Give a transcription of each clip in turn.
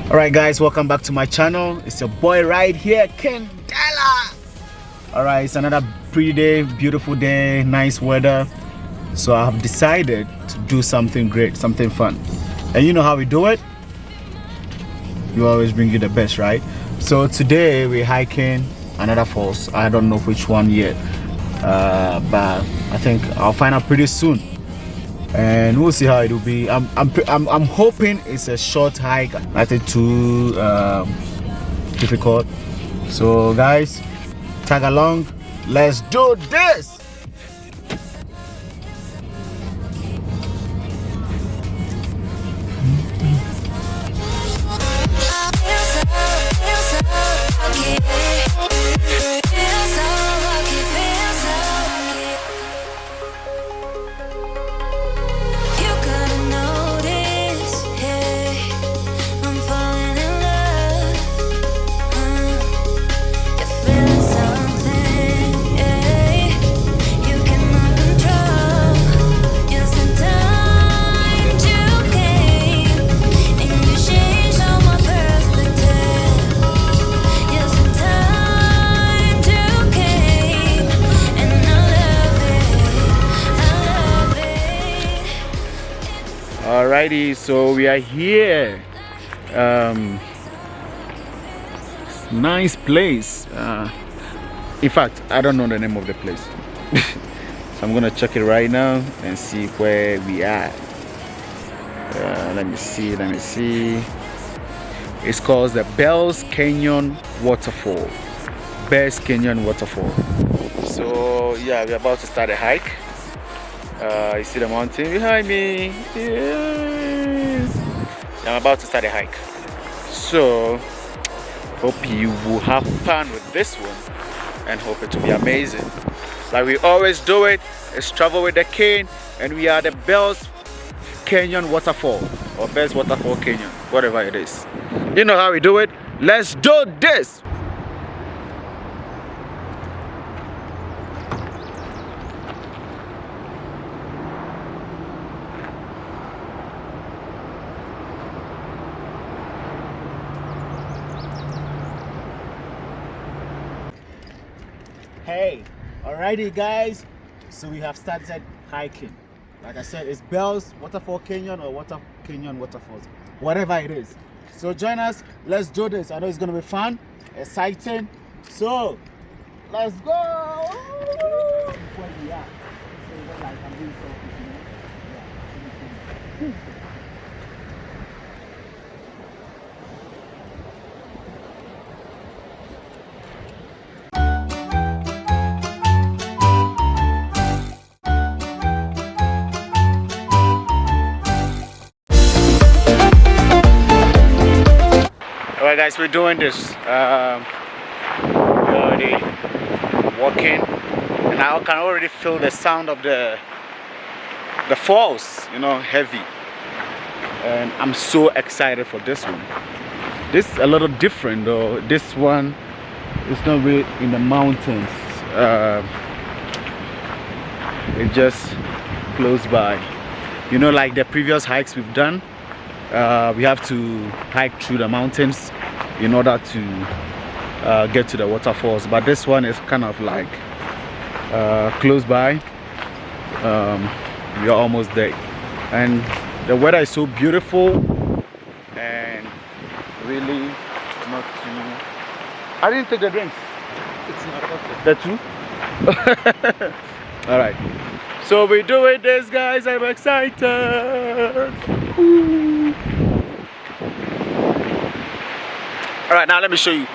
Alright guys, welcome back to my channel. It's your boy right here, Kinng. Alright, it's another pretty day, beautiful day, nice weather. So I have decided to do something great, something fun. And you know how we do it? We always bring you the best, right? So today we're hiking another falls. I don't know which one yet, but I think I'll find out pretty soon. And we'll see how it will be. I'm hoping it's a short hike, nothing too difficult. So guys, tag along. Let's do this. Alrighty, so we are here. Nice place. In fact, I don't know the name of the place. So I'm gonna check it right now and see where we are. Let me see. It's called the Bells Canyon Waterfall. Bells Canyon Waterfall. So yeah, we're about to start a hike. You see the mountain behind me? Yes. I'm about to start a hike. So hope you will have fun with this one and hope it will be amazing. Like we always do it, it's travel with the Kinng, and we are the Bells Canyon Waterfall or Bells Waterfall Canyon, whatever it is. You know how we do it. Let's do this. Hey, alrighty guys, so we have started hiking. Like I said, it's Bells Waterfall Canyon or Canyon Waterfalls, whatever it is. So join us, let's do this. I know it's gonna be fun, exciting. So let's go. Where we are. So like I'm doing something, you know? Yeah. Alright guys, we're doing this. We're already walking, and I can already feel the sound of the falls, you know, heavy. And I'm so excited for this one. This is a little different though. This one is not really in the mountains. It's just close by. You know, like the previous hikes we've done. We have to hike through the mountains in order to get to the waterfalls, but this one is kind of like close by. We are almost there, and the weather is so beautiful and really not too. I didn't take the drinks. It's not okay. The two. All right, so we're doing this, guys. I'm excited. Ooh. All right, now let me show you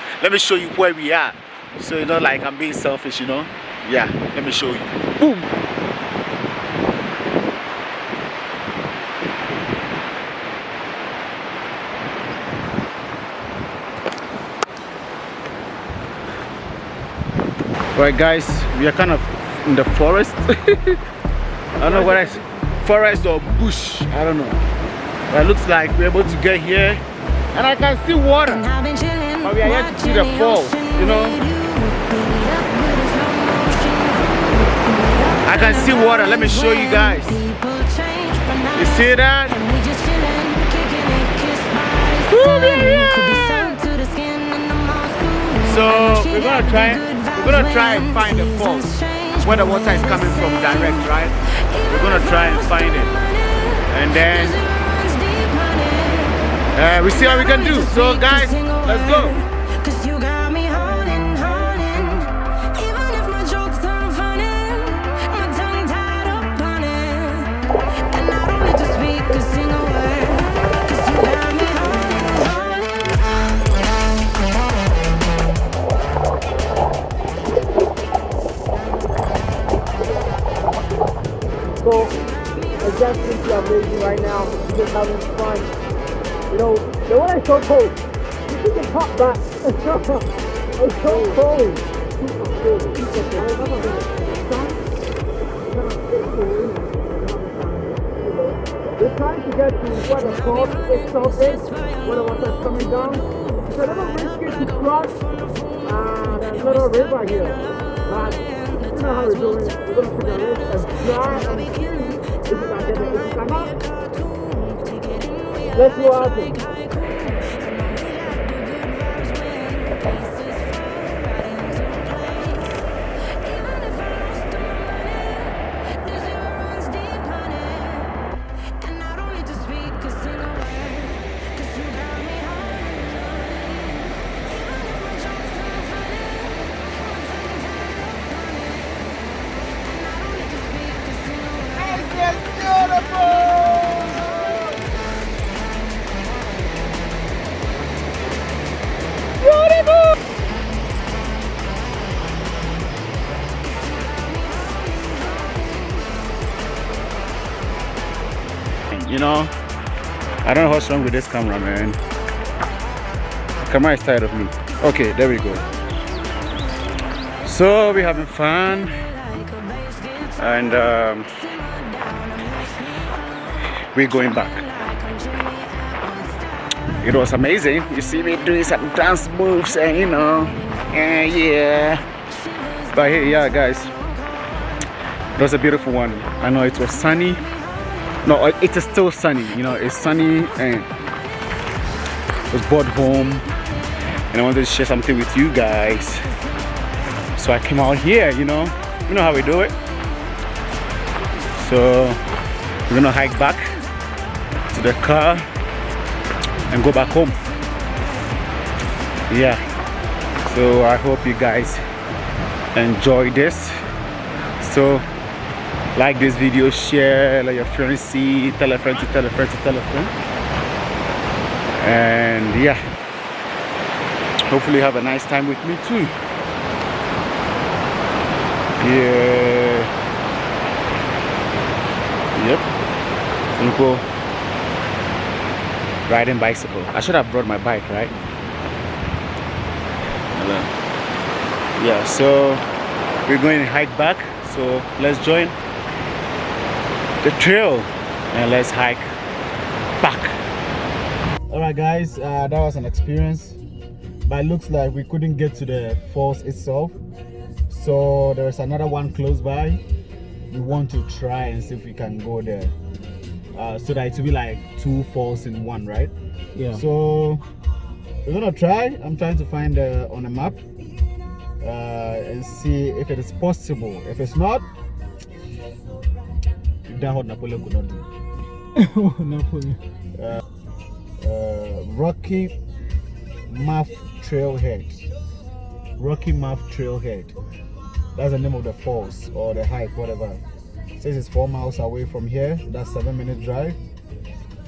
where we are, so you know, like I'm being selfish, you know. Yeah, let me show you. Boom. All right guys, we are kind of in the forest. I don't know what it's forest or bush, I don't know, but it looks like we're able to get here. And I can see water, but we are yet to see the falls, you know. I can see water. Let me show you guys. You see that? Ooh, yeah. So we're gonna try and find the falls where the water is coming from direct, right? We're gonna try and find it, and then we see how we can do. So guys, let's go. So, it's definitely amazing right now. We're just having fun. You know, the water is so cold. You can pop back. It's so cold. Super cold. We're trying to get to where the falls itself is, where the water is coming down. It's a little risky to cross that little river here. But you know how we're doing. We're going to take a risk and try and see if we can get it. If we cannot, let's go out there. You know, I don't know what's wrong with this camera, man. The camera is tired of me. Okay, there we go. So we're having fun, and we're going back. It was amazing. You see me doing some dance moves, and you know, yeah. But hey, yeah, guys, it was a beautiful one. I know it was sunny. No, it is still sunny. You know, it's sunny, and I was bored home, and I wanted to share something with you guys. So I came out here. You know how we do it. So we're gonna hike back to the car and go back home. Yeah. So I hope you guys enjoy this. So like this video, share, let your friends see, tell a friend to tell a friend to tell a friend. And yeah, hopefully have a nice time with me too. Yeah. Yep. Simple. Riding bicycle. I should have brought my bike, right? Yeah, so we're going to hike back. So let's join the trail and let's hike back. Alright guys, that was an experience, but it looks like we couldn't get to the falls itself, so there's another one close by. We want to try and see if we can go there, so that it will be like 2 falls in one, right? Yeah. So we're gonna try. I'm trying to find on a map and see if it is possible. If it's not, that's what Napoleon could not do. Napoleon. Rocky Mouth Trailhead. Rocky Mouth Trailhead. That's the name of the falls or the hike, whatever. It says it's 4 miles away from here. That's 7-minute drive.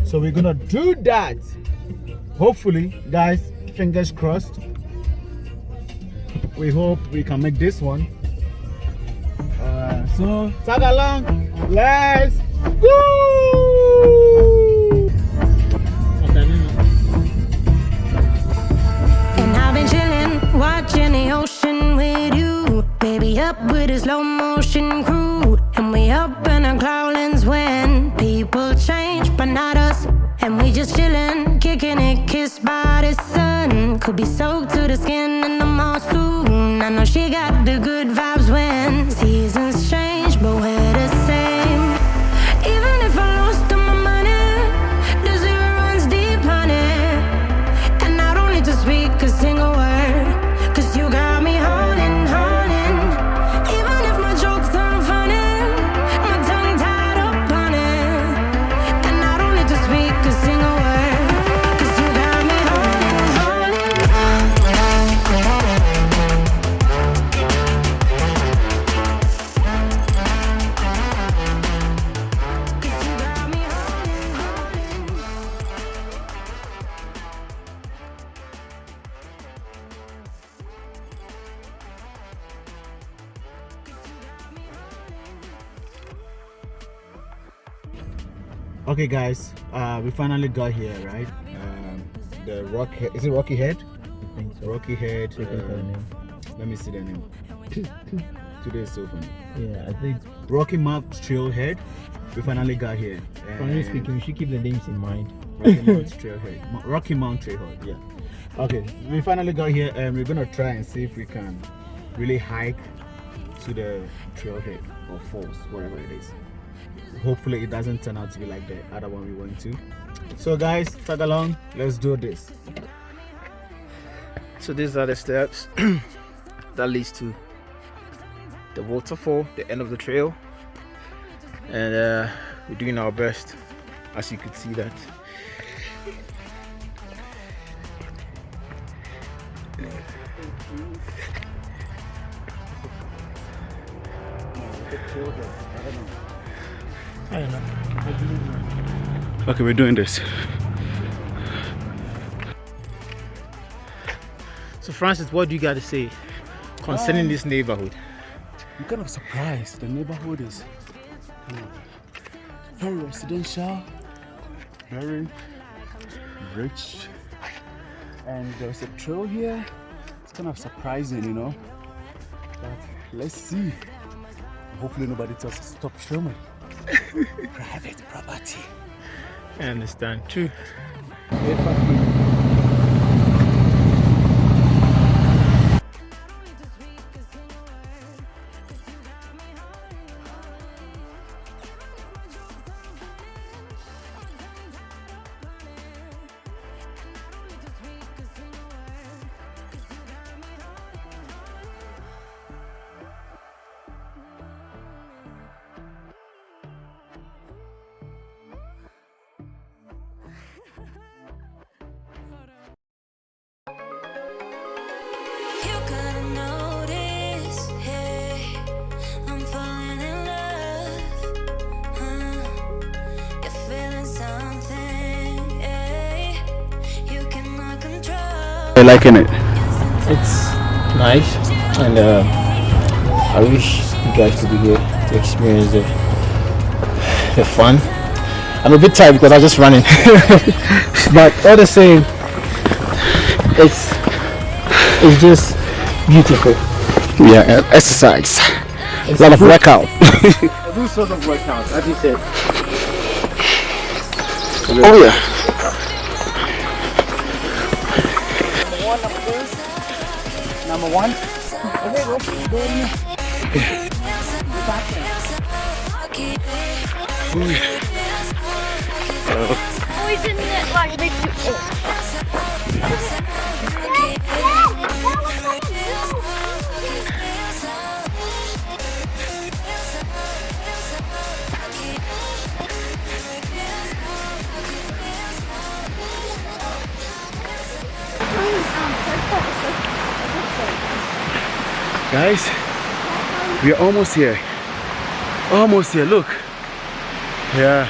So we're gonna do that. Hopefully, guys, fingers crossed. We hope we can make this one. So tag along. Let's go! And I've been chilling, watching the ocean with you. Baby, up with a slow motion crew. And we up in our clouds when people change, but not us. And we just chilling, kicking it, kissed by the sun. Could be soaked to the skin in the monsoon. I know she got the good vibes when seasons change, but we're the same. Even if I lost all my money, the zero runs deep, honey. And I don't need to speak a single word, 'cause you Okay, guys, we finally got here, right? The is it Rocky Head? I think so. Rocky Head. Name. Let me see the name. Today is so funny. Yeah, I think. Rocky Mouth Trailhead. We finally got here. Frankly speaking, we should keep the names in mind. Rocky Mount Trailhead. Rocky Mount Trailhead. Yeah. Okay, we finally got here, and we're gonna try and see if we can really hike to the trailhead or falls, whatever it is. Hopefully it doesn't turn out to be like the other one we went to. So guys, tag along, let's do this. So these are the steps that leads to the waterfall, the end of the trail, and we're doing our best, as you could see that. I don't know. Okay, we're doing this. So Francis, what do you got to say concerning this neighborhood? I'm kind of surprised. The neighborhood is very residential, very rich, and there's a trail here. It's kind of surprising, you know. But let's see. Hopefully nobody tells us to stop filming. Private property. I understand too. You're liking it? It's nice, and I wish you guys could be here to experience the fun. I'm a bit tired because I was just running, but all the same, it's just beautiful. Yeah, exercise. It's A lot of workout. a good sort of workout, as you said. Oh yeah. Number one. Oh, isn't it like a big Guys, we are almost here. Almost here, look. Yeah.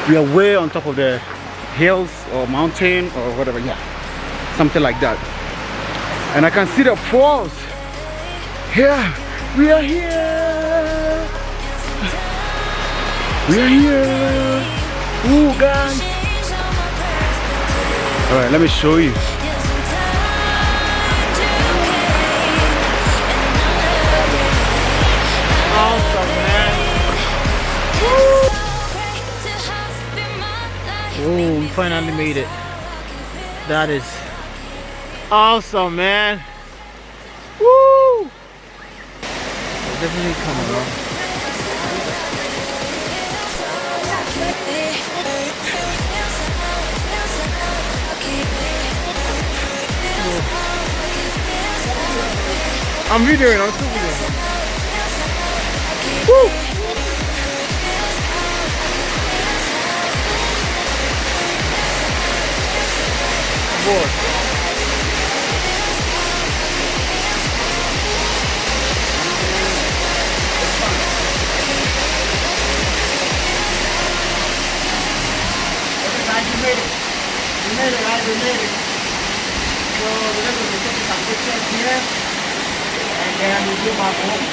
We are way on top of the hills or mountain or whatever, yeah. Something like that. And I can see the falls. Yeah, we are here. We are here. Ooh, guys. Alright, let me show you. Awesome, man. Oh, we finally made it. That is awesome, man. Woo! We'll definitely come along. I'm videoing, I'm still videoing. Woo! Boy. You made it. You made it, right? We made it. So we're going to take some pictures here, and then we'll go back home.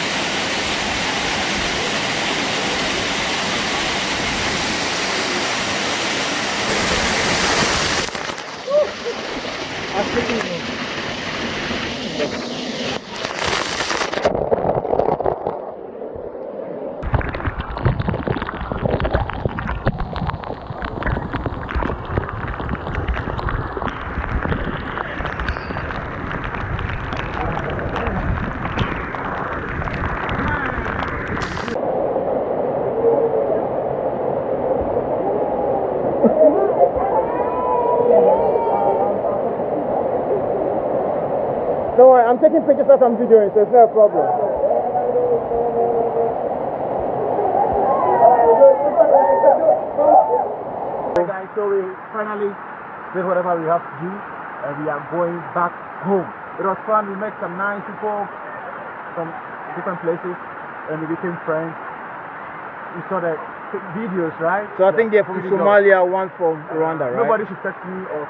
Don't worry, I'm taking pictures as I'm videoing, so it's not a problem. Hey guys, so we finally did whatever we have to do, and we are going back home. It was fun. We met some nice people from different places, and we became friends. We saw the videos, right? So I think they're from Somalia, one from Rwanda, right? Nobody should text me or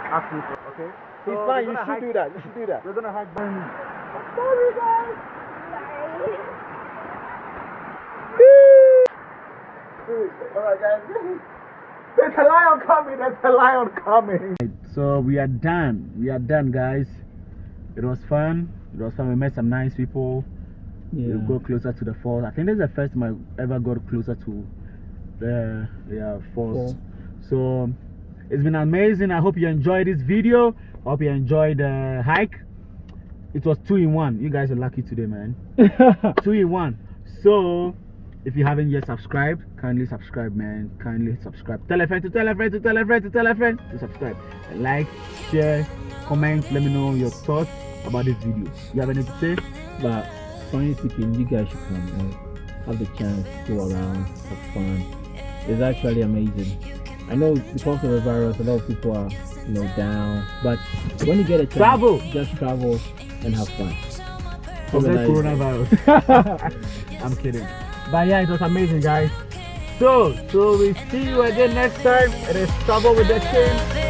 ask me for, okay? So it's fine, you should do that. You should do that. We're gonna hide behind me. Sorry, guys. Alright, guys. There's a lion coming. There's a lion coming. So we are done. We are done, guys. It was fun. It was fun. We met some nice people. Yeah. We'll go closer to the falls. I think this is the first time I ever got closer to the falls. So it's been amazing. I hope you enjoyed this video. I hope you enjoyed the hike. It was 2 in 1. You guys are lucky today, man. 2 in 1. So if you haven't yet subscribed, kindly subscribe, man. Kindly subscribe. Tell a friend to tell a friend to tell a friend to tell a friend to subscribe. Like, share, comment. Let me know your thoughts about this video. You have anything to say? But frankly speaking, you guys should come and have the chance to go around, have fun. It's actually amazing. I know because of the virus, a lot of people are, down. But when you get a chance, Travel. Just travel and have fun. Coronavirus. I'm kidding. But yeah, it was amazing, guys. So we see you again next time. It is Travel with the Kinng.